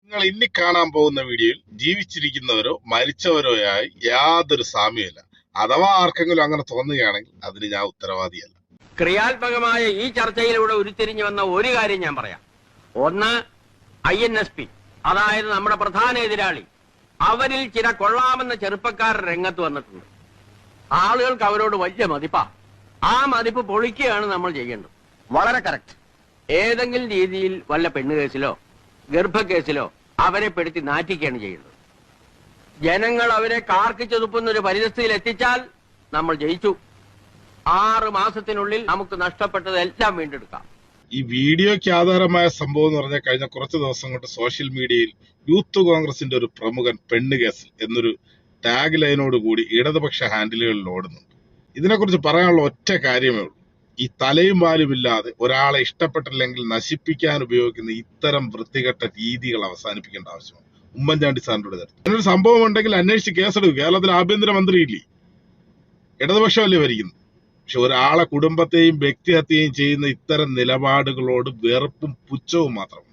നിങ്ങൾ ഇനി കാണാൻ പോകുന്ന വീഡിയോയിൽ ജീവിച്ചിരിക്കുന്നവരോ മരിച്ചവരോ ആയി യാതൊരു സാമ്യമില്ല. അഥവാ ആർക്കെങ്കിലും അങ്ങനെ തോന്നുകയാണെങ്കിൽ അതിന് ഞാൻ ഉത്തരവാദിയല്ല. ക്രിയാത്മകമായ ഈ ചർച്ചയിലൂടെ ഉരുത്തിരിഞ്ഞു വന്ന ഒരു കാര്യം ഞാൻ പറയാം. ഒന്ന്, INSP, അതായത് നമ്മുടെ പ്രധാന എതിരാളി. അവരിൽ ചില കൊള്ളാമെന്ന ചെറുപ്പക്കാർ രംഗത്ത് വന്നിട്ടുണ്ട്. ആളുകൾക്ക് അവരോട് വലിയ മതിപ്പാ. ആ മതിപ്പ് പൊളിക്കുകയാണ് നമ്മൾ ചെയ്യേണ്ടത്. വളരെ കറക്റ്റ്. ഏതെങ്കിലും രീതിയിൽ വല്ല പെണ്ണുകേസിലോ ഗർഭക്കേസിലോ അവരെ പെടുത്തി നാറ്റിക്കുകയാണ് ചെയ്യുന്നത്. ജനങ്ങൾ അവരെ കാർക്കിച്ചൊതുപ്പുന്ന ഒരു പരിസ്ഥിതിയിൽ എത്തിച്ചാൽ നമ്മൾ ജയിച്ചു. 6 മാസത്തിനുള്ളിൽ നമുക്ക് നഷ്ടപ്പെട്ടതെല്ലാം വീണ്ടെടുക്കാം. ഈ വീഡിയോയ്ക്ക് ആധാരമായ സംഭവം എന്ന് പറഞ്ഞാൽ കഴിഞ്ഞ കുറച്ച് ദിവസം കൊണ്ട് സോഷ്യൽ മീഡിയയിൽ യൂത്ത് കോൺഗ്രസിന്റെ ഒരു പ്രമുഖൻ പെണ്ണുകേസിൽ എന്നൊരു ടാഗ് ലൈനോട് കൂടി ഇടതുപക്ഷ ഹാൻഡിലുകളിൽ ഓടുന്നുണ്ട്. ഇതിനെക്കുറിച്ച് പറയാനുള്ള ഒറ്റ കാര്യമേ ഉള്ളൂ. ഈ തലയും വാലും ഇല്ലാതെ ഒരാളെ ഇഷ്ടപ്പെട്ടില്ലെങ്കിൽ നശിപ്പിക്കാൻ ഉപയോഗിക്കുന്ന ഇത്തരം വൃത്തികെട്ട രീതികൾ അവസാനിപ്പിക്കേണ്ട ആവശ്യമാണ്. ഉമ്മൻചാണ്ടി സാറിന്റെ നേതൃത്വം അങ്ങനൊരു സംഭവം ഉണ്ടെങ്കിൽ അന്വേഷിച്ച് കേസെടുക്കും. കേരളത്തിൽ ആഭ്യന്തരമന്ത്രിയില്ലേ, ഇടതുപക്ഷമല്ലേ ഭരിക്കുന്നു. പക്ഷെ ഒരാളെ കുടുംബത്തെയും വ്യക്തിഹത്യയും ചെയ്യുന്ന ഇത്തരം നിലപാടുകളോട് വെറുപ്പും പുച്ഛവും മാത്രം.